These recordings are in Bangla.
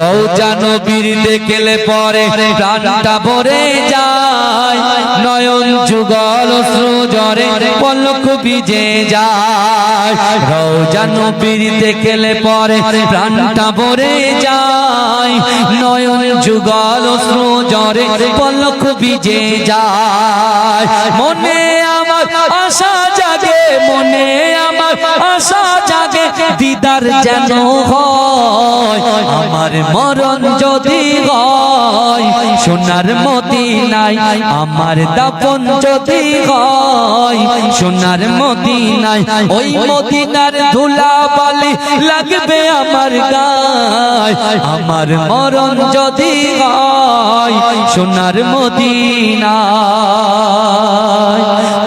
রওজা নবীর দেখলে পরে প্রাণটা ভরে যায়, নয়ন যুগল অশ্রু ঝরে পলক ভিজে যায়। রওজা নবীর দেখলে পরে প্রাণটা ভরে যায়, নয়ন যুগল অশ্রু ঝরে পলক ভিজে যায়। মনে আমার আশা জাগে, মনে আমার আশা জাগে, দিদার যেন হয়। আমার মরণ যদি হয় সোনার মদিনায়, আমার দাফন যদি হয় সোনার মদিনায়, ওই মদিনার ধুলা বালি লাগবে আমার গায়। আমার মরণ যদি হয় সোনার মদিনায়।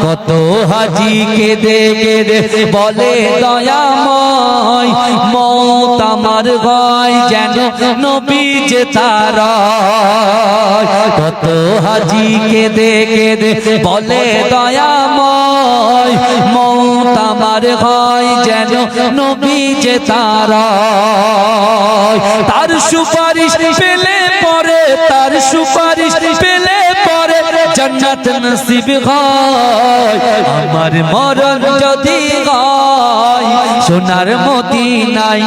কত হাজি কেঁদে কেঁদে বলে দয়াময়, মওত আমার ভয় যেন নবী যে তার। কত হাজি কেঁদে কেঁদে বলে দয়াময়, মওত আমার ভয় যেন নবী যে তার। তার সুপারিশ পেলে পরে, তার সুপারিশ পেলে পরে জান্নাত নসিব হয়। আমার মরণ যদি হয় সোনার মদিনায়,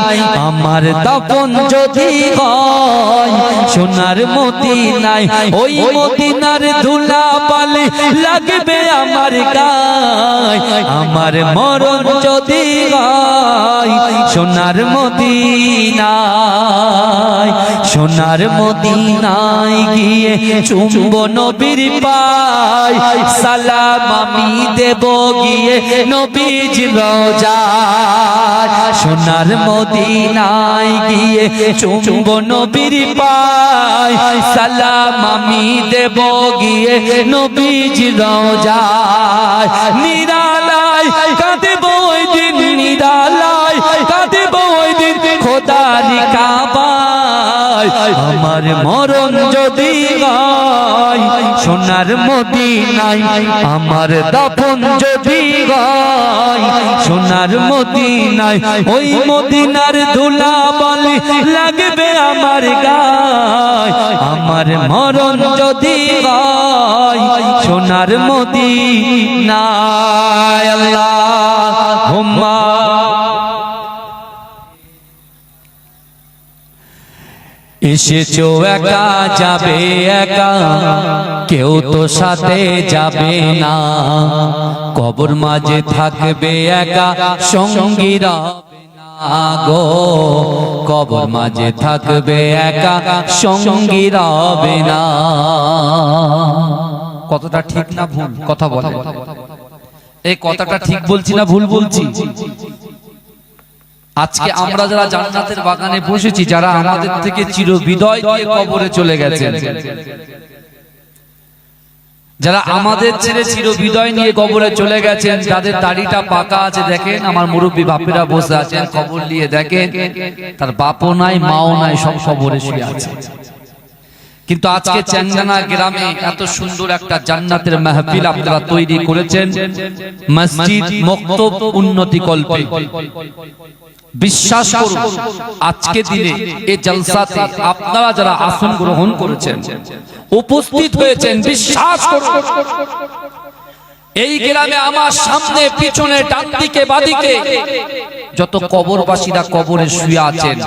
আমার দাফন যদি হয় সোনার মদিনায়, ওই মদিনার ধুলা বালি লাগবে আমার গায়। আমার মরণ যদি হয় সোনার মদিনায়, সোনার মদিনায় গিয়ে চুম্ব নবীর পায়, সালাম আমি দেব গিয়ে নবীর রওজায়। সোনার মদিনায় গিয়ে চুম্ব নবীর পায়, সালাম আমি দেব গিয়ে নবীর রওজায়। নিরালায় কাঁদব ওই দিন, নিরালায় কাঁদব ওই দিন খোদার কাবায়। আমার মরণ যদি হয় সোনার মদিনায়, আমার দাফন যদি হয় সোনার মদিনায়, ওই মদিনার ধুলা বালি লাগবে আমার গায়। আমার মরণ যদি হয় সোনার মদিনায়। আল্লাহুম্মা এসেছো একা যাবে একা, কেউ তো সাথে যাবে না। কবর মাঝে থাকবে একা, সঙ্গী রবে না গো। কবর মাঝে থাকবে একা, সঙ্গী রবে না। কতটা ঠিক না ভুল কথা বলে? এই কথাটা ঠিক বলছি না ভুল বলছি? আজকে আমরা যারা জান্নাতের বাগানে বসেছি, যারা আমাদের থেকে চিরবিদায় দিয়ে কবরে চলে গেছেন, যারা আমাদের ছেড়ে চিরবিদায় নিয়ে কবরে চলে গেছেন, যাদের দাড়িটা পাকা আছে, দেখেন আমার মুরব্বী বাপেরা বসে আছেন, কবর নিয়ে দেখেন তার বাপও নাই মাও নাই, সব কবরে শুয়ে আছে। কিন্তু আজকে চ্যাংরানা গ্রামে এত সুন্দর একটা জান্নাতের মাহফিল আপনারা তৈরি করেছেন, মসজিদ মক্তব উন্নতি কল্পে। বিশ্বাস করুন আজকে দিনে এই জলসাতে আপনারা যারা আসন গ্রহণ করেছেন, উপস্থিত হয়েছেন, বিশ্বাস করুন এই গ্রামে আমার সামনে পিছনে ডান দিকে বাদিকে যত কবরবাসীরা কবরে শুয়ে আছেন,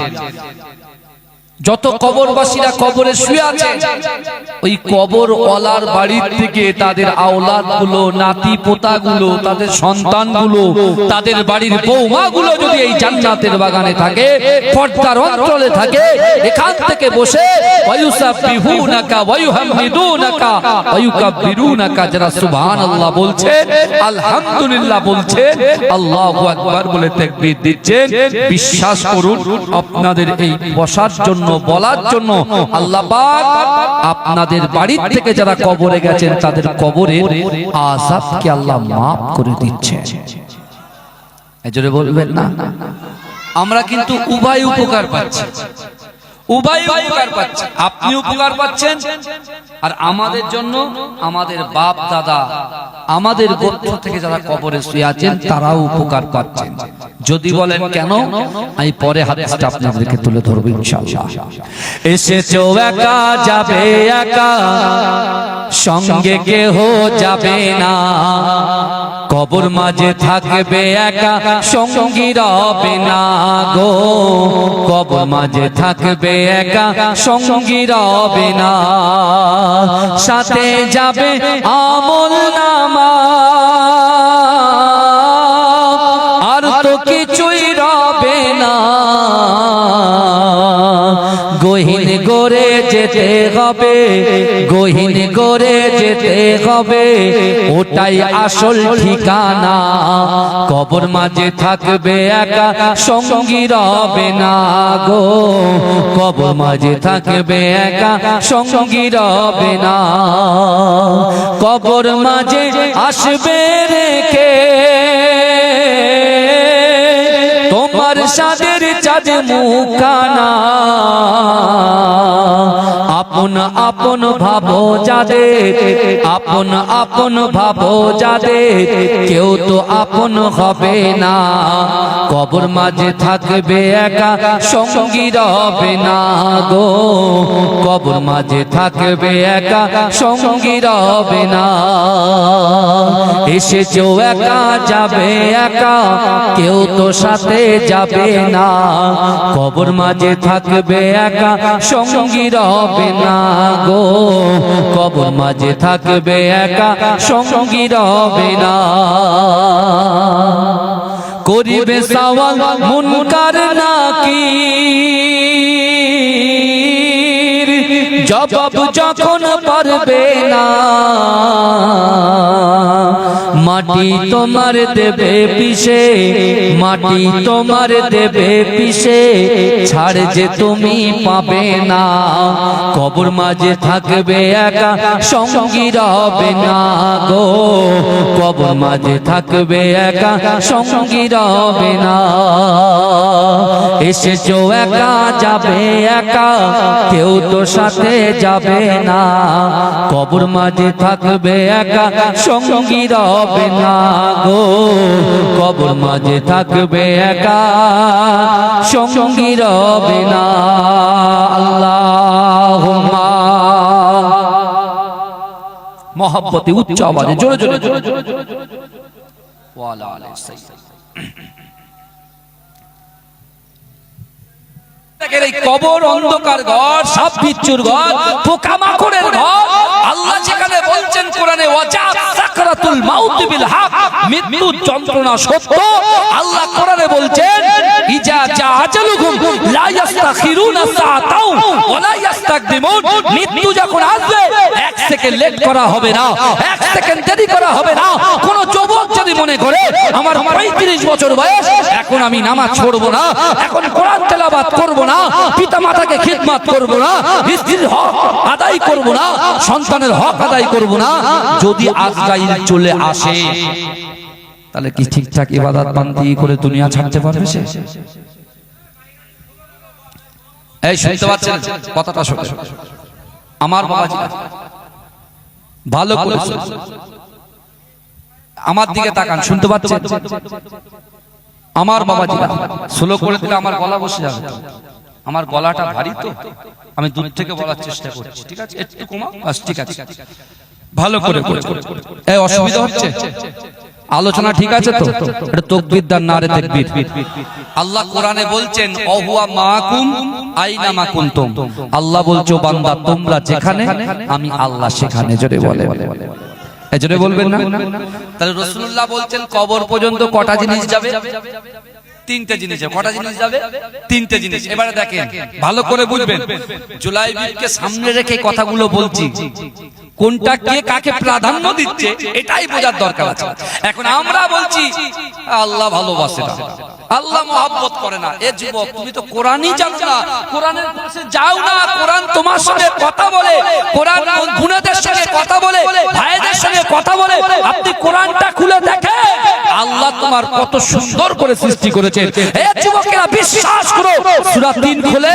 যত কবরবাসীরা কবরে শুয়ে আছে, ওই কবর ওয়ালার বাড়ির থেকে তাদের আওলাদ গুলো, নাতি পোতা গুলো, তাদের সন্তান গুলো, তাদের বাড়ির বৌমা গুলো যদি এই জান্নাতের বাগানে থাকে, পর্দার অঞ্চলে থাকে, এখান থেকে বসে ওয়ায়ুসাব্বিহুনাকা ওয়ায়ুহাম্মিদুনাকা ওয়ায়ুকাব্বিরুনাকা, যারা সুবহানাল্লাহ বলছেন, আলহামদুলিল্লাহ বলছেন, আল্লাহু আকবার বলে তাকবীর দিচ্ছেন, বিশ্বাস করুন আপনাদের এই বসার জন্য, বলার জন্য আল্লাহ পাক আপনাদের বাড়ির থেকে যারা কবরে গেছেন তাদের কবরের আযাবকে আল্লাহ মাফ করে দিচ্ছেন। এজন্য বলবেন না, আমরা কিন্তু উভয় উপকার পাচ্ছি, উভয় উপকার পাচ্ছি। আপনি উপকার পাচ্ছেন, আর আমাদের জন্য আমাদের বাপ দাদা আমাদের গোত্র থেকে যারা কবরে শুয়ে আছেন তারাও উপকার পাচ্ছেন। যদি বলেন কেন, আমি পরে হাদিসটা আপনাদেরকে তুলে ধরবো ইনশাআল্লাহ। এসেছো একা যাবে একা, সঙ্গে কেহ যাবে না, কবর মাঝে থাকবে একা সঙ্গী রবে না গো, কবর মাঝে থাকবে একা সঙ্গী রবে না, সাথে যাবে আমল নামা আর তো কিছুই রবে না, গহীন গড়ে যেতে হবে, গহীন গড়ে যেতে হবে, ওটাই আসল ঠিকানা, কবর মাঝে থাকবে একা সঙ্গী রবে না গো, কবর মাঝে থাকবে একা সঙ্গী রবে না, কবর মাঝে আসবে রেখে তোমার সাদের চাঁদ মুখানা, আপন আপন ভাবো যাদের, আপন আপন ভাবো যাদের, কেউ তো আপন হবে না, কবর মাঝে থাকবে একা সঙ্গী রবে না গো, কবর মাঝে থাকবে একা সঙ্গী রবে না, এসেছো একা যাবে একা, কেউ তো সাথে যাবে না, কবর মাঝে থাকবে একা সঙ্গী রবে না গো, কবর মাঝে থাকবে একা সঙ্গী রবে না, করিবে সওয়াল মুনকার নাকির, জবাব যখন পারবে না, মাটি তোমার দেবে পিষে, মাটি তোমার দেবে পিষে, ছাড় যে তুমি পাবে না, কবর মাঝে থাকবে একা সঙ্গী রবে না গো, কবর মাঝে থাকবে একা সঙ্গী রবে না, এসেছো একা যাবে একা, কেউ তো সাথে যাবে না, কবর মাঝে থাকবে একা সঙ্গী রবে না গো, কবর মাঝে থাকবে একা সঙ্গী রবে না। আল্লাহুম্মা মহব্বতে উচ্চ আওয়াজে জোরে জোরে ওয়া আলা আলিহি সাল্লাল্লাহু এই কবর অন্ধকার ঘর, সাপ বিচ্ছুর ঘর, পোকামাকড়ের ঘর, আল্লাহ যেখানে বলছেন কোরআনে ওয়াজা সাকরাতুল মাউত বিল হক, মৃত্যু যন্ত্রণা সত্য, আল্লাহ কোরআনে বলছেন ইজা জা আজালুহুম লা ইস্তাখিরুনা সাআতাও ওয়া লা ইস্তাকদিমুন, মৃত্যু যখন আসবে এক সেকেন্ড লেট করা হবে না, এক সেকেন্ড দেরি করা হবে না। কোন যুবক যদি মনে করে আমার 35 বছর বয়স, এখন আমি নামাজ পড়বো না, এখন কোরআন তেলাওয়াত করব না, পিতা মাতাকে খিদমত করব না, স্ত্রীর হক আদায় করব না, সন্তানের হক আদায় করব না, যদি আজরাইল চলে আসে তাহলে কি ঠিকঠাক ইবাদত বান্দি করে দুনিয়া ছাড়তে পারবে সে? এই শুনতে পাচ্ছেন কথাটা? শুনে আমার বাবাজি ভালো করে আমার দিকে তাকান, শুনতে পাচ্ছেন? আমার বাবাজি স্লো করে দিলে আমার গলা বসে যাবে, আমার গলাটা ভারী তো, আমি দূর থেকে বলার চেষ্টা করছি, ঠিক আছে? একটু কমাও, বাস, ঠিক আছে, ভালো করে। এই অসুবিধা হচ্ছে? আলোচনা ঠিক আছে তো? এটা তাকবীর দান, নারে তাকবীর। আল্লাহ কোরআনে বলছেন ওহুয়া মাকুম আইনা মা কুনতুম, আল্লাহ বলছো বান্দা তোমরা যেখানে আমি আল্লাহ সেখানে। জোরে বলে, এজন্য বলবেন না? তাহলে রাসূলুল্লাহ বলছেন কবর পর্যন্ত কটা জিনিস যাবে? তিনটে জিনিস। কটা জিনিস যাবে? তিনটে জিনিস। এবারে দেখেন ভালো করে বুঝবেন, জুলাইবিবকে সামনে রেখে কথাগুলো বলছি, কোনটা কে কাকে প্রাধান্য দিচ্ছে এটাই বোঝার দরকার আছে। এখন আমরা বলছি আল্লাহ ভালোবাসে না, আল্লাহ মহব্বত করে না। এ যুবক, তুমি তো কোরআনই জানো না, কোরআনের পাশে যাও না, কোরআন তোমার সঙ্গে কথা বলে, কোরআন গুণাদের সঙ্গে কথা বলে, ভাইদের সঙ্গে কথা বলে, আপনি কোরআনটা খুলে দেখেন আল্লাহ তোমার কত সুন্দর করে সৃষ্টি করেছেন। এই যুবকেরা বিশ্বাস করো, সূরা ৩ খুলে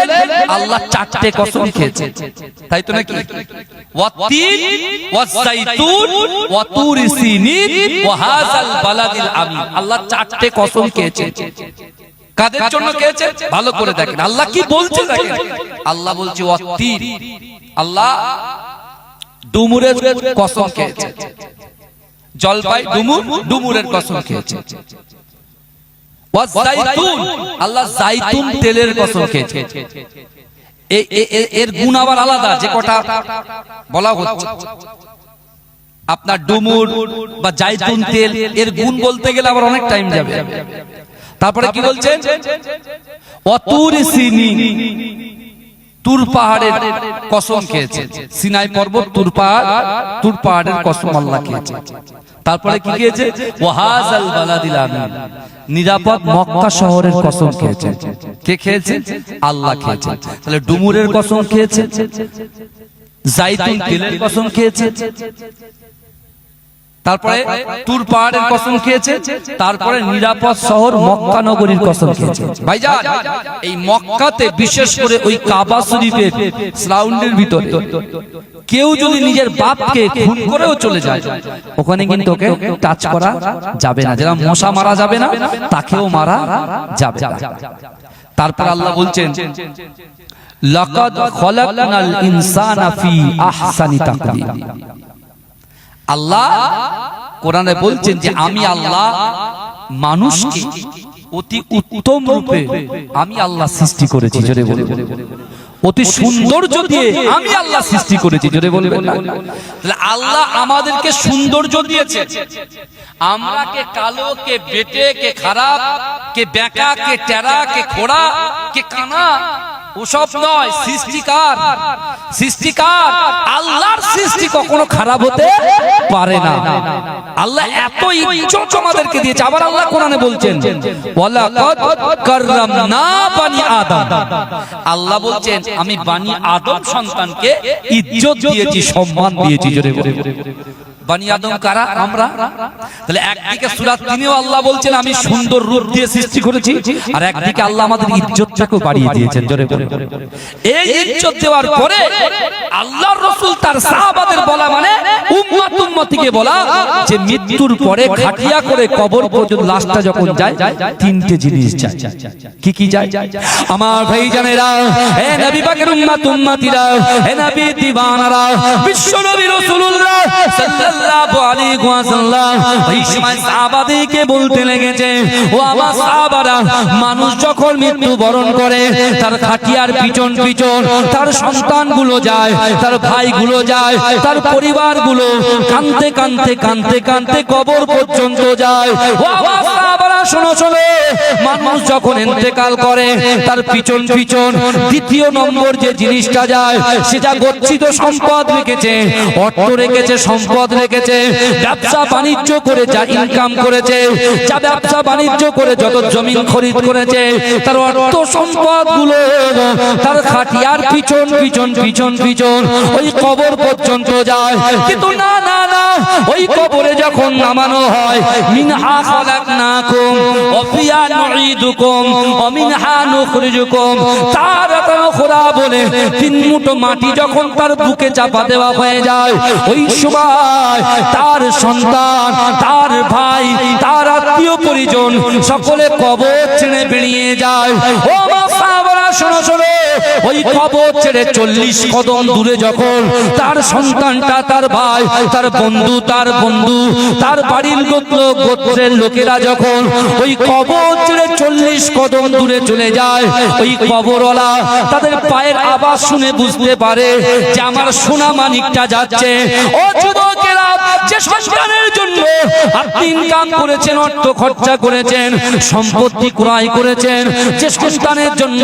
আল্লাহ ৪টে কসম খেয়েছে, তাই তো নাকি? ওয়াতিন ওয়াজাইতুন ওয়া তুরি সিনিন ওয়া হাযাল বালাদিল আমিন। আল্লাহ ৪টে কসম খেয়েছে। কাদের জন্য খেয়েছে ভালো করে দেখেন, আল্লাহ কি বলছে দেখেন। আল্লাহ বলছে ওয়াতিন, আল্লাহ ডুমুরের কসম খেয়েছে, জলপাই ডুমুরের কসম খেয়েছে। ওয়াজাইতুন, আল্লাহ জাইতুন তেলের কসম খেয়েছে। এর গুণ আবার আলাদা, যে কটা বলা হচ্ছে আপনার ডুমুর বা জাইতুন তেল, এর গুণ বলতে গেলে আবার অনেক টাইম যাবে। তারপরে কি বলছেন? অতুর সিনিন, তুর পাহাড়ের কসম খেয়েছে। সিনাই পর্বত, তুর পাহাড়ের কসম আল্লাহ খেয়েছে। তারপরে কি খেয়েছে? ওয়াহাজাল বালাদিল আমিন, নিরাপদ মক্কা শহরের কসম খেয়েছে। কে খেয়েছে? আল্লাহ খেয়েছে। তাহলে ডুমুরের কসম খেয়েছে, জাইতুন তেলের কসম খেয়েছে, তারপরে তুর পাহাড়ের কসম খেয়েছে, তারপরে নিরাপদ শহর মক্কা নগরীর কসম খেয়েছে। ভাইজান, এই মক্কাতে বিশেষ করে ওই কাবা শরীফের সারাউন্ডের ভিতরে কেউ যদি নিজের বাপকে খুন করেও চলে যায়, ওখানে কিন্তু ওকে টাচ করা যাবে না। যারা মশা মারা যাবে না, তাকেও মারা যাবে না। তারপর আল্লাহ বলছেন লাকাদ খলাকনাল ইনসানা ফি আহসানি তাকওয়িম। আল্লাহ কোরআনে বলছেন যে আমি আল্লাহ মানুষকে অতি উত্তম রূপে আমি আল্লাহ সৃষ্টি করেছি। জোরে বলুন, অতি সৌন্দর্য দিয়ে আমি আল্লাহ সৃষ্টি করেছি। জোরে বলবেন না? তাহলে আল্লাহ আমাদেরকে সৌন্দর্য দিয়েছে। আমরা কে কালো, কে বেটে, কে খারাপ, কে বেঁকা, কে টেরা, কে খোড়া, কে কানা, ওসব নয়। সৃষ্টিকার আল্লাহর সৃষ্টি কখনো খারাপ হতে পারে না। আল্লাহ এত ইজ্জত আমাদেরকে দিয়েছে। আবার আল্লাহ কোরআনে বলছেন ওয়ালাকাদ কাররামনা বানি আদম। আল্লাহ বলছেন আমি বানি আদম সন্তানকে ইজ্জত দিয়েছি, সম্মান দিয়েছি। জোরে বলে বানি আদম কারা? আমরা। তাহলে একদিকে সূরা ৩-এও আল্লাহ বলছেন আমি সুন্দর রূপ দিয়ে সৃষ্টি করেছি, আর একদিকে আল্লাহ আমাদের ইজ্জতটাকে বাড়িয়ে দিয়েছেন। জোরে বলে এই ইজ্জত দেওয়ার পরে আল্লাহর রাসূল তার সাহাবাদের বলা মানে উম্মতিকে বলা যে মৃত্যুর পরে খাটিয়া করে কবর পর্যন্ত লাশটা যখন যায়, ৩টে জিনিস যায়। কি যায়? আমার ভাইজানেরা, হে নবী পাকের উম্মতিরা, হে নবী দিওয়ানারা, বিশ্ব নবী রাসূলুল্লাহ সাল্লাল্লাহু আলাইহি ওয়াসাল্লাম ওই সময় সাহাবাদেরকে বলতে লেগেছে, ও আমার সাহাবারা, মানুষ যখন মৃত্যুবরণ করে তার খাটিয়ার পিছন তার সন্তানগুলো যায়, তার ভাইগুলো যায়, তার পরিবারগুলো কাঁদতে কাঁদতে কাঁদতে কাঁদতে কবর পর্যন্ত যায়। ও আমার সাহাবারা, শোনো, মানুষ যখন ইন্তেকাল করে তার পিছন দ্বিতীয় নম্বর যে জিনিসটা যায়, সেটা গচ্ছিত সম্পদ রেখেছে, অর্থ রেখেছে, সম্পদ রেখেছে। ব্যবসা বাণিজ্য করে যা ইনকাম করেছে, যা ব্যবসা বাণিজ্য করে যত জমি খরিদ করেছে, তার অর্থ সম্পদ গুলো তার খাটিয়ার পিছন ওই কবর পর্যন্ত যায়। কিন্তু না, ওই কবরে যখন নামানো হয়, মিনহা খালাকনাকুম ওয়া ফিহা নুঈদুকুম ওয়া মিনহা নুখরিজুকুম, তারাতান খুরা বলে ৩ মুঠো মাটি যখন তার বুকে চাপা দেওয়া হয়ে যায়, ওই সময় তার সন্তান, তার ভাই, তার আত্মীয় পরিজন সকলে কবর ছেড়ে বেরিয়ে যায়। ও মা সাহাবারা, শোনো, ওই কবর ছেড়ে ৪০ কদম দূরে যখন তার সন্তানটা, তার ভাই, তার বন্ধু, তার বাড়ির গোত্রের লোকেরা যখন ওই কবর ছেড়ে ৪০ কদম দূরে চলে যায়, ওই কবরওয়ালা তাদের পায়ের আওয়াজ শুনে বুঝতে পারে যে আমার সোনা মানিকটা যাচ্ছে। ও যুবকেরা, যে সন্তানের জন্য আপনি ইনকাম করেছেন, অর্থ খরচা করেছেন, সম্পত্তি ক্রয় করেছেন, যে সন্তানের জন্য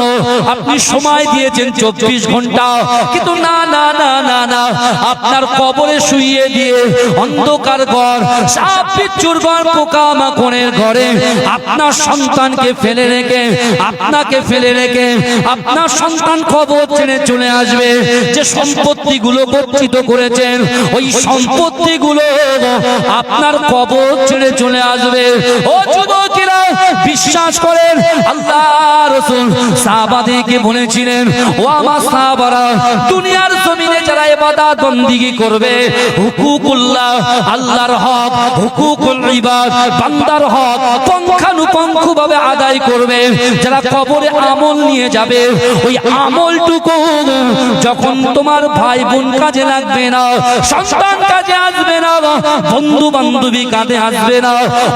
আপনি সময় দিয়েছেন ২৪ ঘন্টা, কিন্তু না, আপনার কবরে শুইয়ে দিয়ে অন্ধকার ঘর, সাপ বিচ্ছুর ঘর, পোকামাকড়ের ঘরে আপনার সন্তানকে ফেলে রেখে, আপনাকে ফেলে রেখে আপনার সন্তান কবর ছেড়ে চলে আসবে। যে সম্পত্তিগুলো গচ্ছিত করেছেন, ওই সম্পত্তিগুলো আপনার কবর ছেড়ে চলে আসবে। ও যুবকেরা বিশ্বাস করেন, আল্লাহ রাসূল সাহাবাদেরকে বলেছিলেন, ও আমার সাহাবারা, দুনিয়ার জমিনে যারা ইবাদত বندگی করবে, হুকুকুল্লাহ আল্লাহর হক, হুকুকুল ইবাদ বান্দার হক পুঙ্খানুপুঙ্খভাবে আদায় করবে। যারা কবরে আমল নিয়ে যাবে, ওই আমলটুকু যখন তোমার ভাই বোন কাজে লাগবে না, সন্তান কাজে আসবে না, বন্ধু বান্ধবী কাজে আসবে না,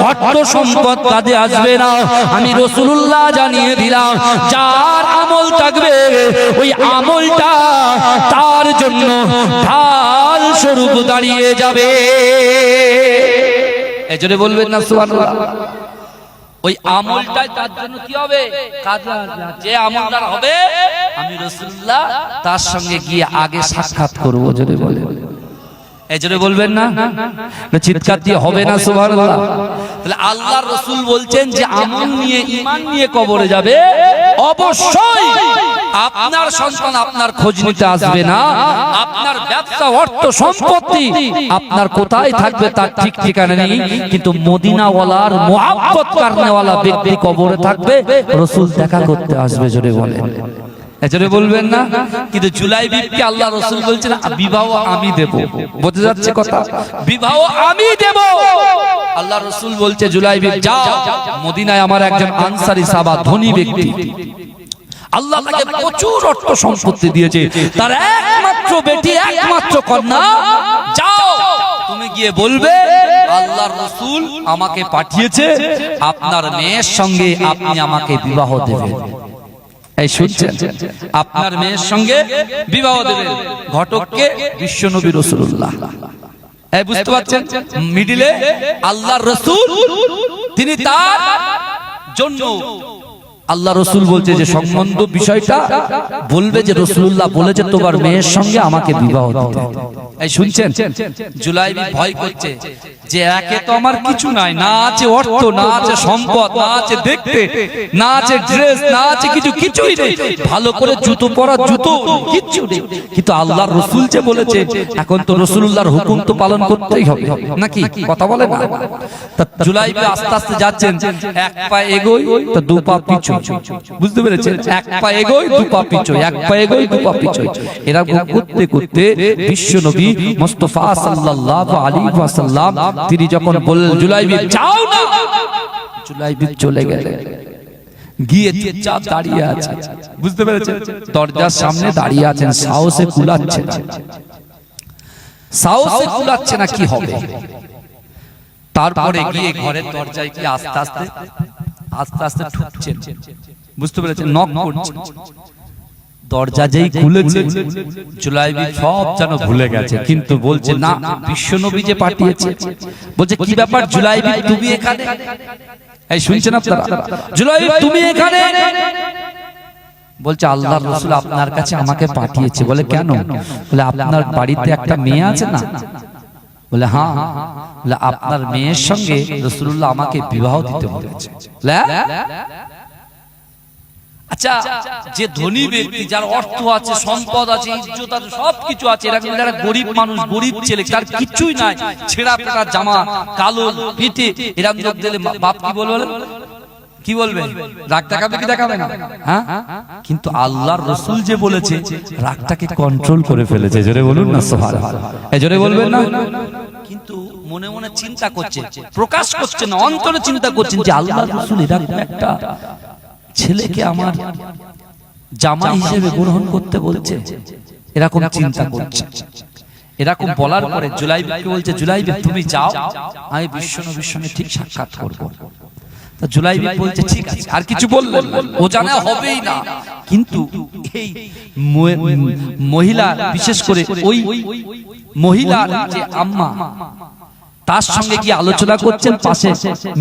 অর্থ সম্পদ কাজে আসবে না, আমি রাসূলুল্লাহ জানিয়ে দিলাম, যার আমল থাকবে ওই আমলটা তার জন্য ঢাল স্বরূপ দাঁড়িয়ে যাবে। এজন্য বলবেন না সুবহানাল্লাহ। ওই আমলটাই তার জন্য কি হবে? কাজে আসবে। যে আমলদার হবে, আমি রাসূলুল্লাহ তার সঙ্গে গিয়ে আগে সাক্ষাৎ করব। যদি বলেন, এজন্য বলবেন না, চিৎকার দিয়ে হবে না সুবহানাল্লাহ। তাহলে আল্লাহর রাসূল বলছেন যে আমল নিয়ে ঈমান নিয়ে কবরে যাবে, অবশ্যই আপনার সন্তান আপনার খোঁজ নিতে আসবে না, আপনার ব্যবসা অর্থ সম্পত্তি আপনার কোথায় থাকবে তার ঠিক ঠিকানা নেই, কিন্তু মদিনাওয়ালার মুহাব্বত করনেওয়ালা ব্যক্তি কবরে থাকবে, রাসূল দেখা করতে আসবে। জোরে বলেন, এজন্য বলবেন না। কিন্তু জুলাইবিবকে আল্লাহ রাসূল বলছেন বিবাহ আমি দেব। বুঝতে যাচ্ছে কথা? বিবাহ আমি দেব। আল্লাহ রাসূল বলছে জুলাইবিব যাও, মদিনায় আমার একজন আনসারী সাহাবা, ধনী ব্যক্তি, আল্লাহ তাকে প্রচুর অর্থ সম্পত্তি দিয়েছে, তার একমাত্র বেটি, একমাত্র কন্যা, যাও তুমি গিয়ে বলবে আল্লাহর রাসূল আমাকে পাঠিয়েছে, আপনার মেয়ের সঙ্গে আপনি আমাকে বিবাহ দেবেন। এই শুনছেন, আপনার মেয়ের সঙ্গে বিবাহ দেবেন। ঘটককে বিশ্বনবী রাসূলুল্লাহ। এই বুঝতে পারছেন, মিডিলে আল্লাহর রাসূল, তিনি তার জন্য আল্লাহ রাসূল বলছে যে সম্বন্ধ বিষয়টা বলবে যে রাসূলুল্লাহ বলেছে তোমার মেয়ের সঙ্গে আমাকে বিবাহ দিতে। এই শুনছেন, জুলাইবি ভয় করছে যে একে তো আমার কিছু নাই, না আছে অর্থ, না আছে সম্পদ, না আছে দেখতে, না আছে ড্রেস, না আছে কিছু, কিছুই নেই, ভালো করে জুতো পরা জুতো কিচ্ছু নেই, কিন্তু আল্লাহর রাসূল যে বলেছে, এখন তো রাসূলুল্লাহর হুকুম তো পালন করতেই হবে নাকি? কথা বলে না? তা জুলাইবি আস্তে আস্তে যাচ্ছেন, এক পা এগোই তো দু পা পিছু। বুঝতে পেরেছেন? এক পা এগোই দু পা পিছু, এক পা এগোই দু পা পিছু। এরা করতে করতে বিশ্বনবী মুস্তাফা সাল্লাল্লাহু আলাইহি ওয়াসাল্লাম তিনি যখন বললেন জুলাইবি যাও না, জুলাইবি চলে গেলেন, গিয়ে চুপচাপ দাঁড়িয়ে আছে। বুঝতে পেরেছেন? দরজার সামনে দাঁড়িয়ে আছেন, সাহসে কুলাচ্ছে না, সাহসে কুলাচ্ছে না, কি হবে? তারপরে গিয়ে ঘরের দরজায় গিয়ে আস্তে আস্তে আস্তে আস্তে ঠুকছেন। বুঝতে পেরেছেন? নক করছেন। দরজা যেই খুলেছে, জুলাইবি সব যেন ভুলে গেছে, কিন্তু বলছে না, বিশ্বনবী যে পাঠিয়েছে। বলছে কি ব্যাপার জুলাইবি, তুমি এখানে? এই শুনছেন আপনারা? জুলাইবি তুমি এখানে? বলছে আল্লাহর রাসূল আপনার কাছে আমাকে পাঠিয়েছে। বলে কেন? বলে আপনার বাড়িতে একটা মেয়ে আছে না? বলে হ্যাঁ। বলে আপনার মেয়ের সঙ্গে রাসূলুল্লাহ আমাকে বিবাহ দিতে বলেছে। আচ্ছা, যে ধনী ব্যক্তি, যার অর্থ আছে, সম্পদ আছে, ইজ্জত আছে, সবকিছু আছে, এরকম যারা গরিব মানুষ, গরিব ছেলে, তার কিছুই নাই, ছেঁড়া পেটা জামা, কালো পিঠে, এরকম লোক দিলে বাপ কি বলবে? কি বলবে? রাগ দেখাবে কি দেখাবে না? হ্যাঁ, কিন্তু আল্লাহর রাসূল যে বলেছে, রাগটাকে কন্ট্রোল করে ফেলেছে। জোরে বলুন না সুবহানাল্লাহ। এই জোরে বলবেন না? কিন্তু মনে মনে চিন্তা করছে, প্রকাশ করছে না, অন্তরে চিন্তা করছেন যে আল্লাহর রাসূল এরকম একটা ছেলেকে আমার জামাই হিসেবে গ্রহণ করতে বলছে, এরকম চিন্তা করছে। এরকম বলার পরে জুলাইবিকে বলছে জুলাইবি তুমি যাও, আমি বিশ্বনবীর সঙ্গে ঠিক সাক্ষাৎ করব। তা জুলাইবি বলছে ঠিক আছে, আর কিছু বললেন না, ও জানা হবেই না। কিন্তু এই মহিলা, বিশেষ করে ওই মহিলার যে আম্মা, তার সঙ্গে কি আলোচনা করছেন, পাশে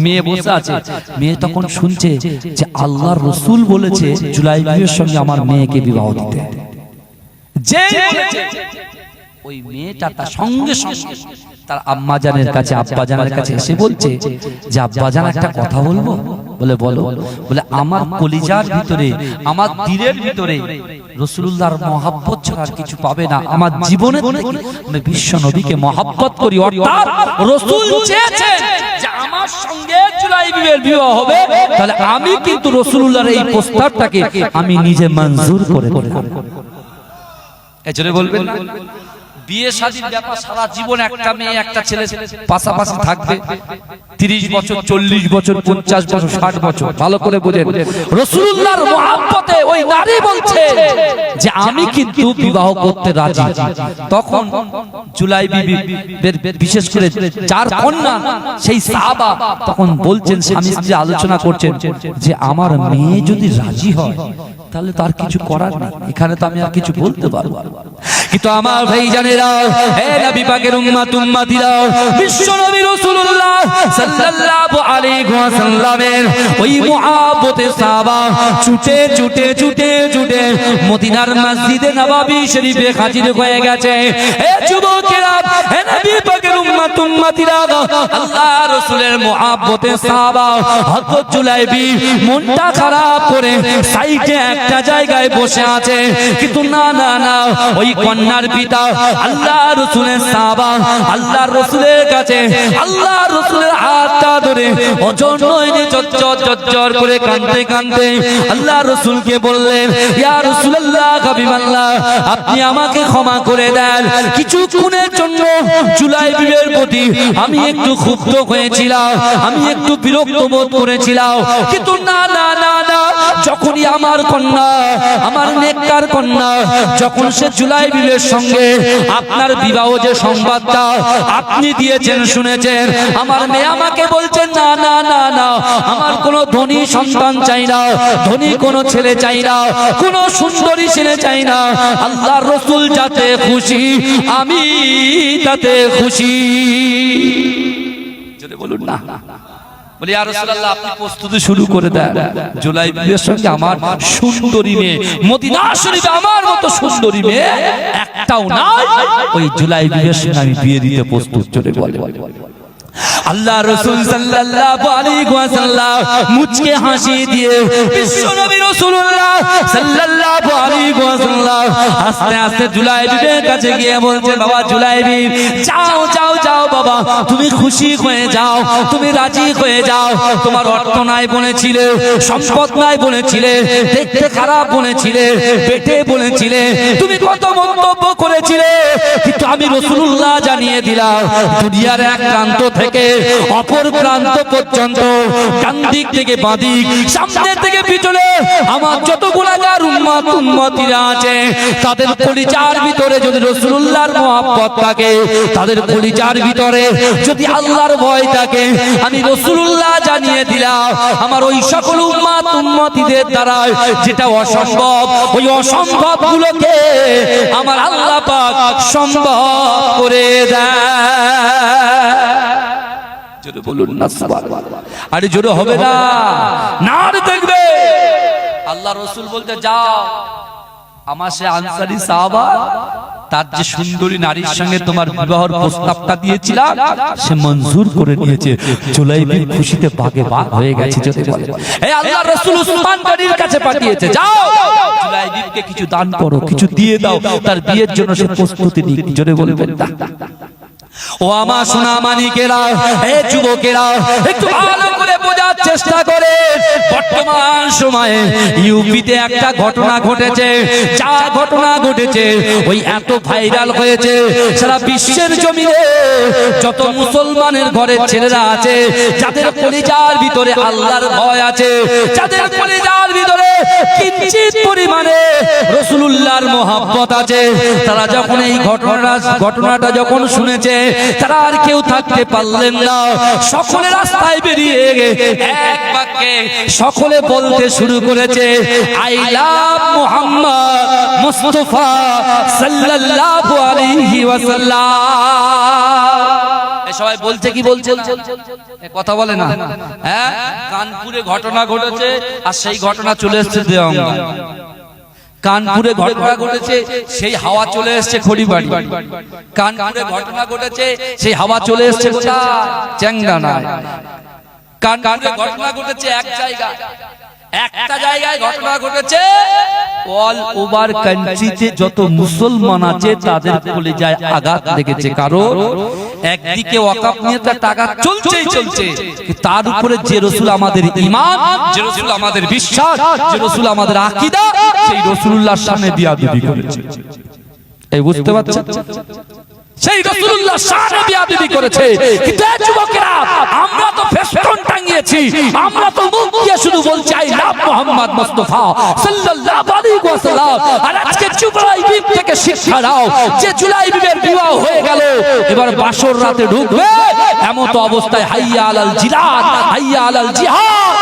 মেয়ে বসে আছে। মেয়ে তখন শুনছে যে আল্লাহর রাসূল বলেছে জুলাইবির সঙ্গে আমার মেয়েকে বিবাহ দিতে। যে ওই মেয়েটা তার সঙ্গে সঙ্গে তার আম্মাজানের কাছে আব্বাজানের কাছে এসে বলছে যে আব্বাজান একটা কথা বলবো। বলে বলো। বলে আমার কলিজার ভিতরে, আমার দিলের ভিতরে রাসূলুল্লাহর মহব্বত ছাড়া আর কিছু পাবে না। আমার জীবনে আমি বিশ্ব নবীকে মহব্বত করি, অর্থাৎ রাসূল চেয়েছেন যে আমার সঙ্গে জুলাইবিবের বিবাহ হবে, তাহলে আমি কিন্তু রাসূলুল্লাহর এই প্রস্তাবটাকে আমি নিজে মঞ্জুর করে দিলাম। এজন্য বলবেন না বিয়ে শাদীর ব্যাপার সারা জীবন একটা মেয়ে একটা ছেলে পাশাপাশি থাকবে, 30 বছর 40 বছর 50 বছর 60 বছর। ভালো করে বুঝেন, রাসূলুল্লাহর মহব্বতে ওই নারী বলছে যে আমি কিন্তু বিবাহ করতে রাজি। তখন জুলাইবিবের বিশেষ করে চার কন্যা সেই সাহাবা তখন বলছেন, স্বামী স্ত্রী আলোচনা করছেন যে আমার মেয়ে যদি রাজি হয় তাহলে তার কিছু করার নেই, এখানে তো আমি আর কিছু বলতে পারবো। কিন্তু আমার ভাইজানেরা, হে নবী পাকের উম্মত উম্মতিরা, বিশ্ব নবী রাসূলুল্লাহ সাল্লাল্লাহু আলাইহি ওয়াসাল্লামের ওই মুহাব্বতে সাহাবা ছুটে ছুটে ছুটে ছুটে মদিনার মসজিদে নববী শরীফে হাজির হয়ে গেছে। হে যুবকেরা, হে নবী পাকের উম্মত উম্মতিরা, আল্লাহ রাসূলের মুহাব্বতে সাহাবা হযরত জুলাইবি মনটা খারাপ করে সাইডে একটা জায়গায় বসে আছে। কিন্তু না না না, ওই কন্যার পিতা আল্লাহ রাসূলের সাহাবা আল্লাহ রাসূলের কাছে আল্লাহ রাসূলের হাতটা ধরে অঝর নয়নে চচ্চর চচ্চর করে কাঁদতে কাঁদতে আল্লাহ রাসূলকে বললেন, ইয়া রাসূলুল্লাহ হাবিবাল্লাহ, আপনি আমাকে ক্ষমা করে দেন। কিছুক্ষণের জন্য জুলাইবিবের প্রতি আমি একটু ক্ষুব্ধ হয়েছিলাম, আমি একটু বিরক্ত বোধ করেছিলাম, কিন্তু না না না না, যখনই আমার কন্যা, আমার নেককার কন্যা, যখন সে জুলাইবিবের সঙ্গে আপনার বিবাহ যে সংবাদটা আপনি দিয়েছেন শুনেছেন, আমার মেয়ে আমাকে বলছেন না না না না, আমার কোনো ধনী সন্তান চাই না, ধনী কোনো ছেলে চাই না, কোনো সুন্দরী ছেলে চাই না, আল্লাহর রাসূল যাতে খুশি আমি তাতে খুশি। যদি বলুন না, বলি ইয়া রাসূলুল্লাহ আপনি প্রস্তুতি শুরু করে দেন, জুলাইবিবের সঙ্গে আমার সুন্দরী মেয়ে, মদিনা শরীফে আমার মতো সুন্দরী মেয়ে একটাও নাই, ওই জুলাইবিবের সঙ্গে আমি বিয়ে দিতে প্রস্তুত। চলে বলে আল্লাহ রাসূল সাল্লাল্লাহু আলাইহি ওয়াসাল্লাম মুচকে হাসি দিয়ে বিশ্ব নবী রাসূলুল্লাহ সাল্লাল্লাহু আলাইহি ওয়াসাল্লাম আস্তে আস্তে জুলাইবিবের কাছে গিয়ে বলছেন, বাবা জুলাইবি, যাও যাও যাও বাবা, তুমি খুশি হয়ে যাও, তুমি রাজি হয়ে যাও। তোমার অর্থ নাই বলেছিলে, সম্পদ নাই বলেছিলে, দেখতে খারাপ বলেছিলে, পেটে বলেছিলে, তুমি কত মন্তব্য করেছিলে, কিন্তু আমি রাসূলুল্লাহ জানিয়ে দিলাম, দুনিয়ার এক প্রান্ত থেকে অপর প্রান্ত পর্যন্ত, ডান দিক থেকে বাঁ দিক, সামনে থেকে পিছনে, আমার যত গুনাহগার উম্মত উম্মতিরা আছে, তাদের কলিজার ভিতরে যদি রাসূলুল্লাহর মহব্বত থাকে, তাদের কলিজার ভিতরে যদি আল্লাহর ভয় থাকে, আমি রাসূলুল্লাহ জানিয়ে দিলাম, আমার ওই সকল উম্মত উম্মতিদের দ্বারা যেটা অসম্ভব, ওই অসম্ভব গুলোকে আমার আল্লাহ পাক সম্ভব করে দেয়। জোরে বলুন না সুবহানাল্লাহ। আরে জোরে হবে না, নার দেখবে। আল্লাহ রাসূল বলতে, যাও আমার সে আনসারী সাহাবা, তার যে সুন্দরী নারীর সঙ্গে তোমার বিবাহের প্রস্তাবটা দিয়েছিলাম সে মঞ্জুর করে নিয়েছে। জুলাইবির খুশিতে বাগে বাগ হয়ে গেছে। যদি বলে এই আল্লাহর রাসূল উসমান গনির কাছে পাঠিয়েছে, যাও জুলাইবিকে কিছু দান করো, কিছু দিয়ে দাও, তার বিয়ের জন্য সে প্রস্তুতি নিক। জোরে বলবেন না। ও আমার সোনা মানিকেরা, হে যুবকেরা, একটু ভালো করে বোঝার চেষ্টা করে। বর্তমান সময়ে ইউপিতে একটা ঘটনা ঘটেছে, যা ঘটনা ঘটেছে ওই এত ভাইরাল হয়েছে সারা বিশ্বের জমিনে। যত মুসলমানের ঘরের ছেলেরা আছে, যাদের কলিজার ভিতরে আল্লাহর ভয় আছে, যাদের কলিজার ভিতরে কিঞ্চিত পরিমাণে রাসূলুল্লাহর মহব্বত আছে, তারা যখন এই ঘটনাটা যখন শুনেছে, তারা আর কেউ থাকতে পারলেন না। সকলে রাস্তায় বেরিয়ে এক বাক্যে সকলে বলতে শুরু করেছে, আই লাভ মুহাম্মদ মুস্তাফা সাল্লাল্লাহু আলাইহি ওয়াসাল্লাম। সবাই বলছে কি বলছে, কথা বলে না। হ্যাঁ, কানপুরে ঘটনা ঘটেছে আর সেই ঘটনা চলে এসেছে দেওয়াঙ্গা। কানপুরে ঘটনা ঘটেছে, সেই হাওয়া চলে এসেছে খড়িবাড়ি। কানপুরে ঘটনা ঘটেছে, সেই হাওয়া চলে এসেছে কোথায়? চ্যাংড়ানায়। কানপুরে ঘটনা ঘটেছে এক জায়গায়, একটা জায়গায় ঘটনা ঘটেছে অল ওভার কান্ট্রিতে যত মুসলমান আছে তাদের কলিজায় আঘাত লেগেছে। কারণ একদিকে ওয়াকাফ নিয়ে তার টাকা চলছেই চলছে, তার উপরে যে রাসূল আমাদের ঈমান, যে রাসূল আমাদের বিশ্বাস, যে রাসূল আমাদের আকীদা, সেই রাসূলুল্লাহর সামনে বিয়াদবি করেছে। এই বুঝতে পারছেন? সেই রাসূলুল্লাহর সামনে বিয়াদবি করেছে। কিন্তু এই যুবকেরা, আমরা তো ফেস্টুন টাঙিয়েছি, আমরা তো মুখ দিয়ে শুধু বলছি আই লাভ মুহাম্মদ মুস্তাফা সাল্লাল্লাহু আলাইহি ওয়াসাল্লাম। আর আজকে জুলাইবিব থেকে শিক্ষা নাও, যে জুলাইবিবের বিবাহ হয়ে গেল, এবার বাসর রাতে ঢুকবে, এমন তো অবস্থায় হাইয়া আলাল জিহাদ, হাইয়া আলাল জিহাদ,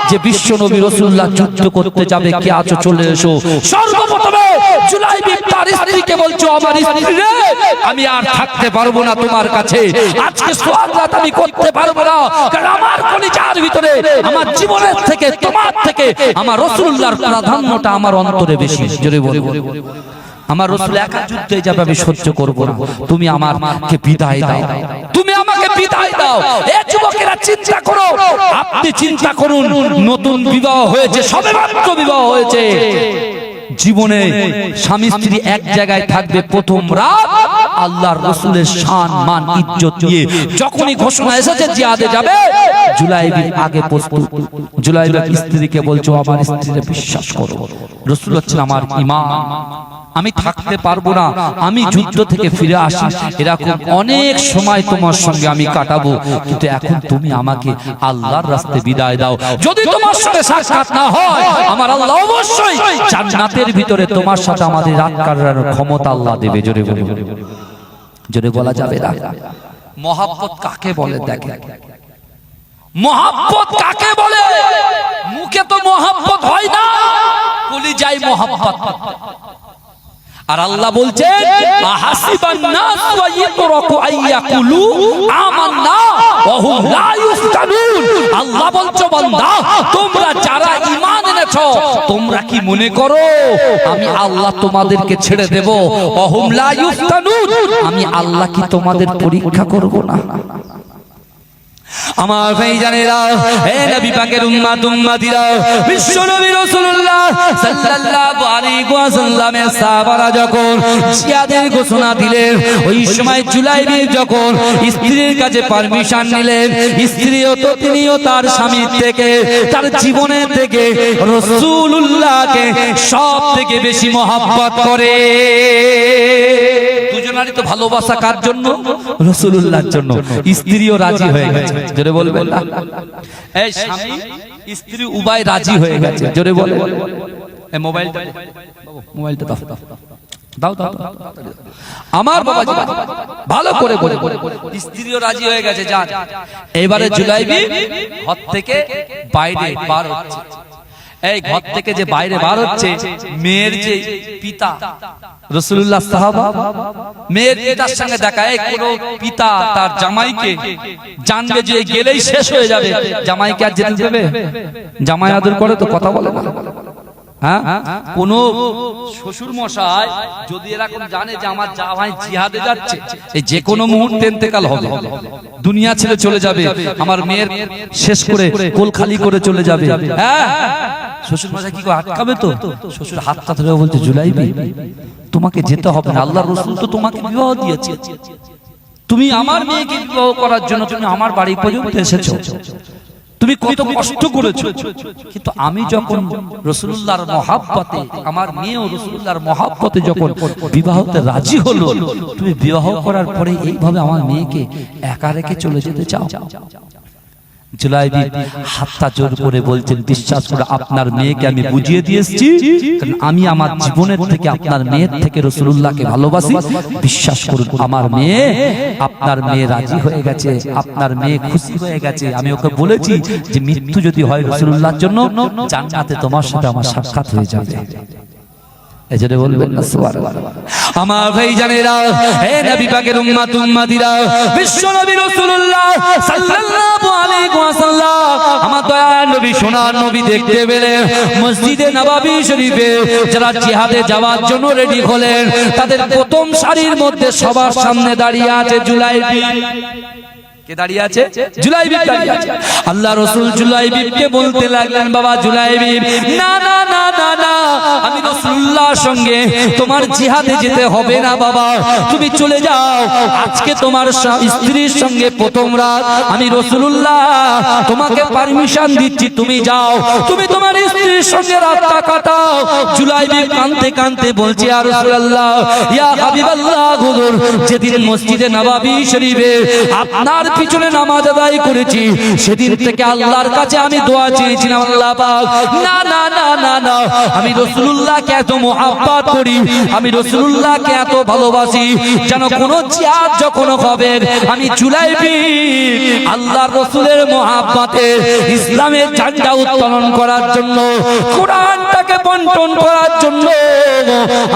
যে বিশ্ব নবী রাসূলুল্লাহ যুদ্ধ করতে যাবে, কে আছো চলে এসো। সর্বপ্রথমে জুলাইবিব তার স্ত্রীকে বলছো, আমার স্ত্রী রে, আমি আর থাকতে পারবো না তোমার কাছে, আজকে সোয়াগত আমি করতে পারবো না, কারণ আমার কলিজার ভিতরে, আমার জীবনের থেকে, তোমার থেকে আমার রাসূলুল্লাহর প্রাধান্যটা আমার অন্তরে বেশি। জোরে বলবো, আমার রাসূল একা যুদ্ধে যাবে, আমি সহ্য করব না, তুমি আমাকে বিদায় দাও, তুমি আমাকে বিদায় দাও। এই যুবকেরা চিন্তা করো, আপনি চিন্তা করুন, নতুন বিবাহ হয়েছে, সবেমাত্র বিবাহ হয়েছে, জীবনে স্বামী স্ত্রী এক জায়গায় থাকবে, প্রথম রাত আল্লাহর রাসূলের শান মান ইজ্জত দিয়ে যখনই ঘোষণা এসেছে জিহাদে যাবে, জুলাইবিব আগে প্রস্তুত। জুলাইবিব স্ত্রীকে বলছো, আমার স্ত্রীকে বিশ্বাস করো, রাসূল হচ্ছেন আমার ঈমান, আমি থাকতে পারবো না, আমি যুদ্ধ থেকে ফিরে আসি, এরকম অনেক সময় তোমার সঙ্গে আমি কাটাবো, কিন্তু এখন তুমি আমাকে আল্লাহর রাস্তায় বিদায় দাও। যদি তোমার সাথে সাক্ষাৎ না হয়, আমার আল্লাহ অবশ্যই জান্নাতের ভিতরে তোমার সাথে আমাদের রাত কাটানোর ক্ষমতা আল্লাহ দেবে। জোরে বলে, জোরে বলা যাবে না। মহাব্বত কাকে বলে? দেখে মহাব্বত কাকে বলে? মুখে তো মহাব্বত হয় না, কলিজায় মহাব্বত। আর আল্লাহ বলছেন, আহাসিবান নাস ওয়া ইয়াতরাকু আইয়াকুলু আমান্না ওয়া হুম লা ইফতানুন। আল্লাহ বলছো, বান্দা তোমরা যারা ঈমান এনেছো, তোমরা কি মনে করো আমি আল্লাহ তোমাদেরকে ছেড়ে দেব? ওয়া হুম লা ইফতানুন, আমি আল্লাহ কি তোমাদের পরীক্ষা করব না? আমার ভাইজানেরা, হে নবী পাকের উম্মত উম্মতিরা, বিশ্ব নবী রাসূলুল্লাহ সাল্লাল্লাহু আলাইহি ওয়াসাল্লামের সাহাবারা যখন জিহাদের ঘোষণা দিলেন, ওই সময় জুলাইবিব যখন স্ত্রীর কাছে পারমিশন নিলেন, স্ত্রীও তো তিনিও তার স্বামীর থেকে, তার জীবনের থেকে রাসূলুল্লাহকে সব থেকে বেশি মহব্বত করে। দুজনারই তো ভালোবাসা কার জন্য? রাসূলুল্লাহর জন্য। স্ত্রীও রাজি হয়ে গেছে। জোরে বলবেন না? এই স্বামী স্ত্রী উভয় রাজি হয়ে গেছে। জোরে বলে, এই মোবাইলটা দাও দাও দাও আমার বাবাজি, ভালো করে বলে, স্ত্রীও রাজি হয়ে গেছে। যান, এবারে জুলাইবিব ঘর থেকে বাইরে বার হচ্ছে। এই ঘর থেকে যে বাইরে বার হচ্ছে, মেয়ের যে পিতা রাসূলুল্লাহ সাহাবা, মেয়ের পিতার সঙ্গে দেখা। এই কোন পিতা তার জামাইকে জানবে যে গেলেই শেষ হয়ে যাবে, জামাইকে আর যেতে দেবে? জামাই আদর করে তো, কথা বলে না। হ্যাঁ, কোন শ্বশুর মশাই যদি এরকম জানে যে আমার জামাই জিহাদে যাচ্ছে, এই যে কোনো মুহূর্তে ইন্তেকাল হবে, দুনিয়া ছেড়ে চলে যাবে, আমার মেয়ের শেষ করে কোল খালি করে চলে যাবে, হ্যাঁ, শ্বশুর মশাই কি করে আটকাবে? তো শ্বশুর হাতটা ধরে বলছে, জুলাইবিব তোমাকে যেতে হবে না, আল্লাহর রাসূল তো তোমাকে বিবাহ দিয়েছে, তুমি আমার মেয়েকে বিবাহ করার জন্য তুমি আমার বাড়ি পর্যন্ত এসেছো, তুমি কত কষ্ট করেছো, কিন্তু আমি যখন রাসূলুল্লাহর মহব্বতে, আমার মেয়েও রাসূলুল্লাহর মহব্বতে যখন বিবাহতে রাজি হলো, তুমি বিবাহ করার পরে এইভাবে আমার মেয়েকে একা রেখে চলে যেতে চাও? জুলাইবিব হাতটা জোর করে বলছেন, বিশ্বাস করে আপনার মেয়েকে আমি বুঝিয়ে দিয়েছি, কারণ আমি আমার জীবনের থেকে আপনার মেয়ের থেকে রাসূলুল্লাহকে ভালোবাসি। বিশ্বাস করুন, আমার মেয়ে, আপনার মেয়ে রাজি হয়ে গেছে, আপনার মেয়ে খুশি হয়ে গেছে। আমি ওকে বলেছি যে মৃত্যু যদি হয় রাসূলুল্লাহর জন্য, জান্নাতে তোমার সাথে আমার সাক্ষাৎ হয়ে যাবে। এজন্য বলবেন না সুবহানাল্লাহ। আমার ভাই জানেরা, হে নবী পাকের উম্মত উম্মতিরা, বিশ্ব নবী রাসূলুল্লাহ সাল্লাল্লাহু আলাইহি ওয়াসাল্লাম, আমার দয়ার নবী সোনার নবী দেখতে পেলেন মসজিদে নববী শরীফে যারা জিহাদে যাওয়ার জন্য রেডি হলেন, তাদের প্রথম সারির মধ্যে সবার সামনে দাঁড়িয়ে আছে জুলাইবি। কে দাঁড়িয়ে আছে? জুলাইবি দাঁড়িয়ে আছে। আল্লাহ রাসূল জুলাইবিকে বলতে লাগলেন, বাবা জুলাইবি, না না না না না, আমি রাসূলুল্লাহর সঙ্গে তোমার জিহাদে যেতে হবে না বাবা, তুমি চলে যাও। আজকে তোমার স্ত্রীর সঙ্গে প্রথম রাত, আমি রাসূলুল্লাহ তোমাকে পারমিশন দিচ্ছি, তুমি যাও, তুমি তোমার স্ত্রীর সঙ্গে রাতটা কাটাও। জুলাইবি কাঁদতে কাঁদতে বলছে, ইয়া রাসূলুল্লাহ, ইয়া হাবিবাল্লাহ, হুজুর, যেদিন মসজিদে নববী শরীফে আপনার পিছনে নামাজ আদায় করেছি, সেদিন থেকে আল্লাহর কাছে আমি দোয়া চেয়েছিলাম, আল্লাহ পাক, না না না না না, আমি রাসূলুল্লাহকে এত মহব্বত করি, আমি রাসূলুল্লাহকে এত ভালোবাসি, যেন কোন জিহাদ যখন হবে আমি জুলাইবি আল্লাহর রাসূলের মহব্বতে ইসলামের ঝান্ডা উত্তোলন করার জন্য, কোরআনটাকে বন্টন করার জন্য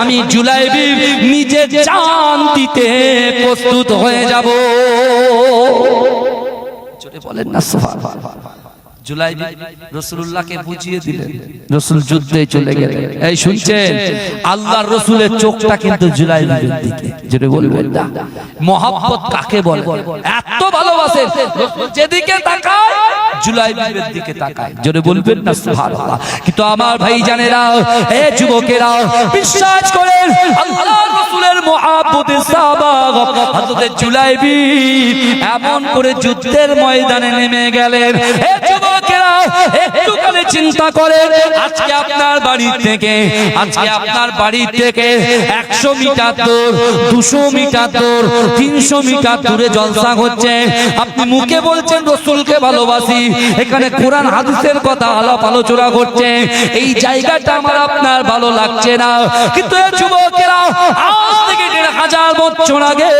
আমি জুলাইবি নিজে জান দিতে প্রস্তুত হয়ে যাব। জোরে বলেন না সুবহানাল্লাহ। জুলাইবি রাসূলুল্লাহকে বুঝিয়ে দিলেন, রাসূল যুদ্ধে চলে গেলেন। এই শুনছেন, আল্লাহর রাসূলের চোখটা কিন্তু জুলাইবির দিকে। জোরে বলবেন না, মহব্বত কাকে বলে? এত ভালোবাসেন, রাসূল যেদিকে তাকায় জুলাইবির দিকে তাকায়। জোরে বলবেন না সুবহানাল্লাহ। কিন্তু আমার ভাই জানেরা, এ যুবকেরা, বিশ্বাস করেন আল্লাহর রাসূলের মহব্বতের সাবাব হযরত জুলাইবি এমন করে যুদ্ধের ময়দানে নেমে গেলেন। এ যুবকেরা, একটুখানি চিন্তা করেন, আজকে আপনার বাড়ি থেকে 100 মিটার দূর, 200 মিটার দূর, 300 মিটার দূরে জলসা হচ্ছে, আপনি মুখে বলছেন রাসূলকে ভালোবাসি, এখানে কোরআন হাদিসের কথা আলাপ আলোচনা করছে, এই জায়গাটা আমার আপনার ভালো লাগছে না। কিন্তু এই যুবকেরা, আজ থেকে 1500 বছর আগে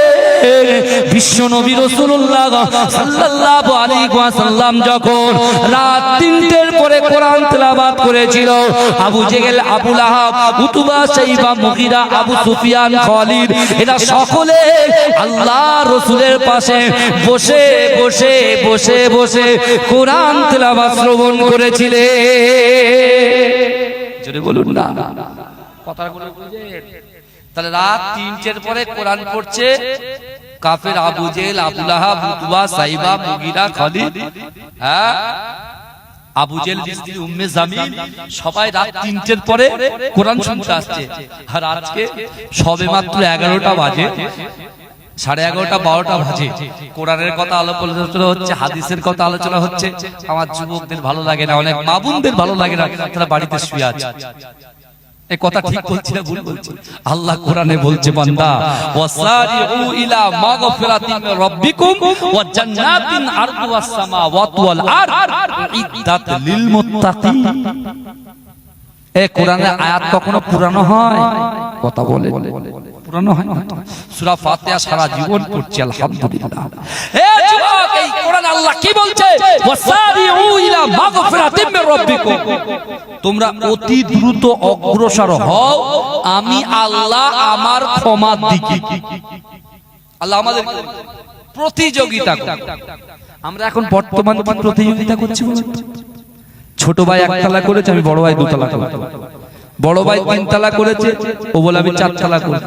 বিশ্ব নবী রাসূলুল্লাহ সাল্লাল্লাহু আলাইহি ওয়াসাল্লাম যখন রাত 3টের পরে কোরআন তেলাওয়াত করেছিল, আবু জেহেল, আবু লাহাব, উতবা, শাইবা, মুগীরা, আবু সুফিয়ান, খালিদ, এরা সকলে আল্লাহর রাসূলের পাশে বসে বসে বসে বসে কোরআন তেলাওয়াত শ্রবণ করেছিলেন। জোরে বলুন না, কথাগুলো বুঝেন? তাহলে রাত 3টের পরে কোরআন পড়ছে কাফের আবু জেহেল, আবু লাহাব, উতবা, শাইবা, মুগীরা, খালিদ, হ্যাঁ, আবু জেহেল, স্ত্রী উম্মে জামিল, সবাই রাত 3টের পরে কোরআন শুনতে আসছে। আর আজকে সবে মাত্র 11টা বাজে, 11:30, 12টা বাজে, কোরআনের কথা আলোচনা হচ্ছে, হাদিসের কথা আলোচনা হচ্ছে। আমার যুবকদের ভালো লাগে না, অনেক মা বোনদের ভালো লাগে না, তারা বাড়িতে শুয়ে আছে। এই কথা ঠিক বলছি না ভুল বলছি? আল্লাহ কোরআনে বলছে, বান্দা, ওয়াসারিউ ইলা মাগফিরাতিন মির রাব্বিকুম ওয়া জান্নাতিন আরদুহাস সামাওয়াতু ওয়াল আরদ ইদ্দাত লিল মুত্তাকিন। এই কোরআনের আয়াত কখনো পুরানো হয়? কথা বলে পুরানো হয় না। সূরা ফাতিহা সারা জীবন পড়ছি আলহামদুলিল্লাহ। এই যুবক, এই কোরআনে আল্লাহ কি বলছে? ওয়াসারিউ ইলা মাগফিরাতিন মির রাব্বিকুম, তোমরা অতি দ্রুত অগ্রসর হও আমি আল্লাহ আমার ক্ষমার দিকে। আল্লাহ আমাদের প্রতিযোগিতা করে। আমরা এখন বর্তমান কি প্রতিযোগিতা করছি? ছোট ভাই 1 তালা করেছে, আমি বড় ভাই 2 তালা করব। বড় ভাই 3 তালা করেছে, ও বলে আমি 4 তালা করব।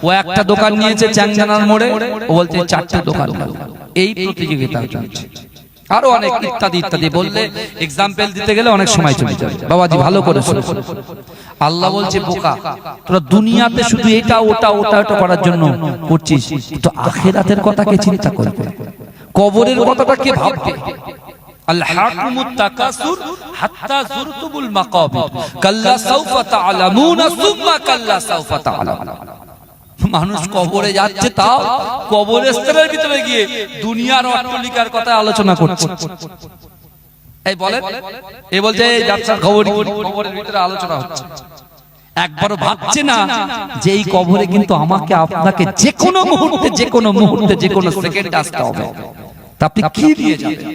ও একটা দোকান নিয়েছে চ্যাংজানার মোড়ে, ও বলছে 4টে দোকান করব। এই প্রতিযোগিতা চলছে। আরো অনেক ইত্যাদি ইত্যাদি বললে एग्जांपल দিতে গেলে অনেক সময় চলে যাবে। বাবাজি ভালো করে শুনুন, আল্লাহ বলছে, বোকা, তোরা দুনিয়াতে শুধু এটা ওটা ওটা ওটা করার জন্য করছিস, তো আখিরাতের কথা কে চিন্তা করবে? কবরের কথাটা কে ভাববে? আল-হাকুমুত তাকাসুর হাত্তা যুরতুমুল মাকাবির কাল্লা সাউফা তা'লামুনা সুম্মা কাল্লা সাউফা তা'লামুন। মানুষ কবরে যাচ্ছে, তাও কবরস্থানের ভিতরে গিয়ে দুনিয়ার অট্টালিকার কথা আলোচনা করছে। এই বলেন, এই বলছে এই যাত্রার কবরের ভিতরে আলোচনা হচ্ছে, একবারও ভাবছে না যে এই কবরে কিন্তু আমাকে আপনাকে যে কোনো মুহূর্তে যে কোনো সেকেন্ড আসতে হবে। তা আপনি কি দিয়ে যাবেন?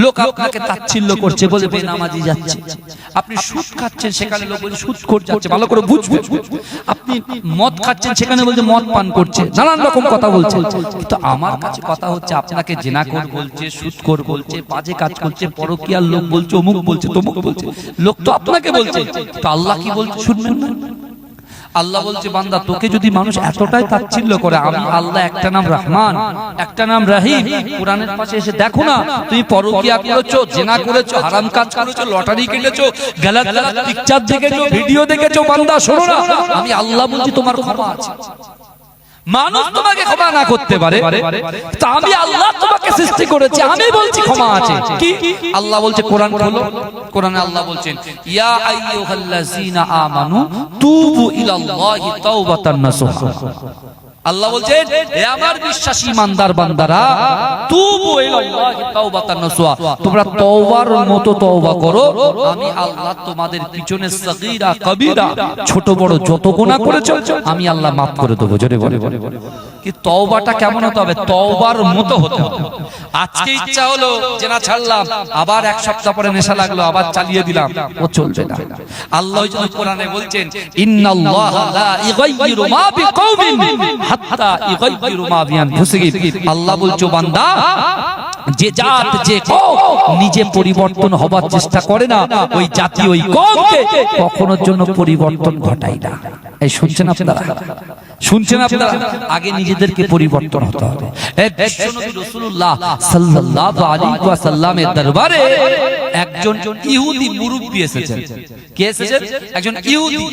লোক আপনাকে তাচ্ছিল্য করছে, বলে বেনামাজি যাচ্ছে। আপনি সুদ খাচ্ছেন, সেখানে লোক বলে সুদ খোর যাচ্ছে, ভালো করে বুঝবেন। আপনি মদ খাচ্ছেন, সেখানে বলছে মদ পান করছে, নানান রকম কথা বলছে। কিন্তু আমার কাছে কথা হচ্ছে, আপনাকে জিনাখোর বলছে, সুদখোর বলছে, বাজে কাজ করছে, পরকীয়ার লোক বলছে, অমুক বলছে, তমুক বলছে। লোক তো আপনাকে বলছে, তো আল্লাহ কি বলছে শুনবেন না? আল্লাহ বলছে, বান্দা তোকে যদি মানুষ এতটাই তাচ্ছিল্য করে, আমি আল্লাহ একটা নাম রহমান, একটা নাম রহিম। কোরআনের পাশে এসে দেখো না, তুমি পরকীয়া করেছো, জিনা করেছো, হারাম কাজ করেছো, লটারি কিনেছো, গালাত গালাত পিকচার দেখেছো, ভিডিও দেখেছো, বান্দা শোনো না, আমি আল্লাহ বলছি তোমার ক্ষমা আছে। মানুষ তোমাকে ক্ষমা না করতে পারে, তা আমি আল্লাহ তোমাকে সৃষ্টি করেছি, আমি বলছি ক্ষমা আছে। কি আল্লাহ বলছে? কোরআন খোলো, কোরআনে আল্লাহ বলছেন, ইয়া আইয়ুহাল্লাযীনা আমানু তুবু ইলাল্লাহি তাওবাতান নাসুহা। আল্লাহ বলছেন, হে আমার বিশ্বাসী ইমানদার বান্দারা, তুবু ইলাল্লাহি তাওবাতান নাসুহা, তোমরা তওবার মতো তওবা করো, আমি আল্লাহ তোমাদের পিছনে সগীরা কবিরা, ছোট বড় যত গুনাহ করেছো আমি আল্লাহ maaf করে দেব। জোরে বলে কি তওবাটা কেমন হতে হবে? তওবার মতো হতে হবে। আজকে ইচ্ছা হলো জেনা ছাড়লাম, আবার এক সপ্তাহ পরে নেশা লাগলো, আবার চালিয়ে দিলাম, ও চলবে না। আল্লাহ ওই জন্য কোরআনে বলছেন, ইন্নাল্লাহা লা ইগাইয়িরু মা বিকওমিন হাত্তা ইগাইয়িরু মা বিআনফুসিহিম। আল্লাহ বলছো, বান্দা যে জাত যে কওম নিজে পরিবর্তন হবার চেষ্টা করে না, ওই জাতি ওই কওমকে কখনোর জন্য পরিবর্তন ঘটায় না। এই শুনছেন আপনারা? শুনছেন আপনারা? আগে নিজেদেরকে পরিবর্তন হতে হবে। এই বিশ্বনবী রাসূলুল্লাহ সাল্লাল্লাহু আলাইহি ওয়াসাল্লামের দরবারে একজন ইহুদি মুরব্বি এসেছেন। কে এসেছেন? একজন ইহুদি।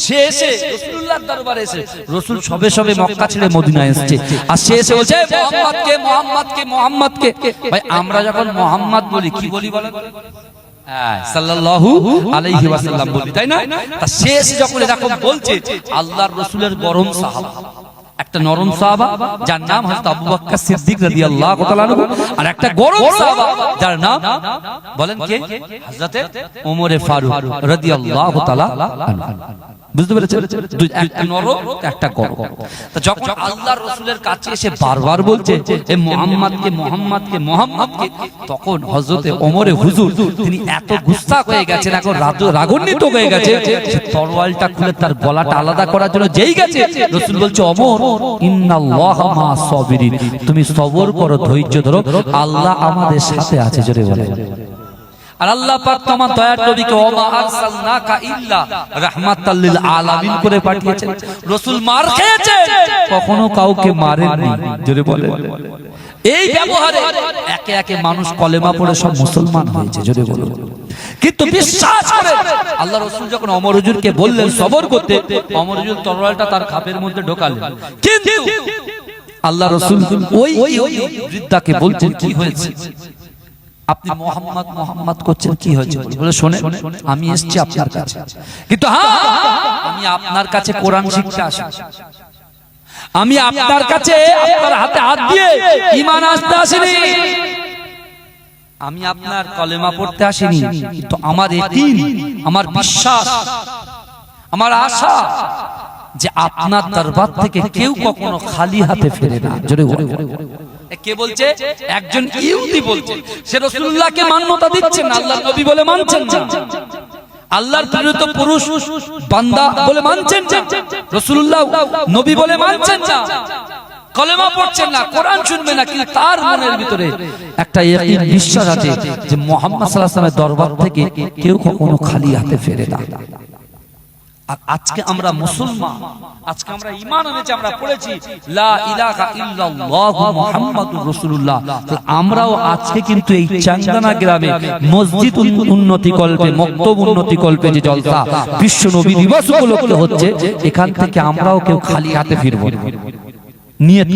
সে এসে রাসূলুল্লাহর দরবারে এসে, রাসূল সবে সবে মক্কা ছেড়ে মদিনায় এসেছে, আর সে এসে বলছে, মুহাম্মদকে মুহাম্মদকে মুহাম্মদকে। ভাই আমরা যখন মুহাম্মদ বলি কি বলি বলেন? সাল্লাল্লাহু আলাইহি ওয়াসাল্লাম বলি, তাই না? তা শেষ যখন এরকম বলছে, আল্লাহর রাসূলের গরম সাহাবা, একটা নরম সাহাবা যার নাম হযরত আবু বকর সিদ্দিক রাদিয়াল্লাহু তাআলা আনহু, আর একটা গরম সাহাবা যার নাম বলেন কে? হযরত ওমর ফারুক রাদিয়াল্লাহু তাআলা আনহু। বুঝতে পেরেছেন? একটা নরম একটা গরম। তো যখন আল্লাহর রাসূলের কাছে এসে বারবার বলছে এ মুহাম্মদকে মুহাম্মদকে মুহাম্মদকে, তখন হযরত ওমর হুজুর তিনি এত গুস্সা হয়ে গেছেন, এখন রাগান্বিত হয়ে গেছে, সে তরোয়ালটা খুলে তার গলাটা আলাদা করার জন্য যেই গেছে, রাসূল বলছে, ওমর ইন্নাল্লাহা মা সাবিরিন, তুমি সবর করো, ধৈর্য ধরো, আল্লাহ আমাদের সাথে আছে। জোরে বলেন। আর আল্লাহ পাক তোমার দয়ার নবীকে ওমা আরসালনাকা ইল্লা রাহমাতাল লিল আলামিন করে পাঠিয়েছেন। রাসূল মার খেয়েছে, কখনো কাউকে মারেননি। জোরে বলেন। এই ব্যবহারে একে একে মানুষ কলেমা পড়ে সব মুসলমান হয়েছে। জোরে বলুন। কিন্তু বিশ্বাস করে আল্লাহ রাসূল যখন ওমর হুজুরকে বললেন সবর করতে, ওমর হুজুর তরোয়ালটা তার খাপের মধ্যে ঢোকালেন, কিন্তু আল্লাহ রাসূল ওই বৃদ্ধাকে বলছেন, কি হয়েছে? আপনি মুহাম্মদ মুহাম্মদ করছেন, কি হয়েছে? বলে, শোনে আমি এসেছি আপনার কাছে, কিন্তু হ্যাঁ আমি আপনার কাছে কোরআন শিখতে আসি, আমি আপনার কাছে আপনার হাতে হাত দিয়ে ঈমান আসতে আসিনি, আমি আপনার কলেমা পড়তে আসিনি, কিন্তু আমার ইয়াকিন, আমার বিশ্বাস, আমার আশা যে আপনার দরবার থেকে কেউ কখনো খালি হাতে ফেরে না। জোরে বলে। কে বলছে? একজন ইহুদি বলছে। সে রাসূলুল্লাহকে মান্যতা দিচ্ছেন না, আল্লাহর নবী বলে মানছেন না, আল্লাহর প্রেরিত পুরুষ বান্দা বলে মানছেন না, রাসূলুল্লাহ নবী বলে মানছেন না, কলেমা পড়ছেন না, কোরআন শুনবে না, কিন্তু তার মনের ভিতরে একটা ইয়াকিন বিশ্বাস আছে যে মুহাম্মদ সাল্লাল্লাহু আলাইহি ওয়াসাল্লামের দরবার থেকে কেউ কখনো খালি হাতে ফেরে না। আর আজকে আমরা মুসলমান, আজকে আমরা ঈমান এনেছি, আমরা পড়েছি লা ইলাহা ইল্লাল্লাহু মুহাম্মাদুর রাসূলুল্লাহ। আমরাও আজকে কিন্তু এই চাঙ্গানা গ্রামে মসজিদ উন্নতি কল্পে, মক্তব উন্নতি কল্পে যে জলসা বিশ্ব নবী দিবস উপলক্ষে হচ্ছে, এখান থেকে আমরাও কেউ খালি হাতে ফিরবো না। নিয়ত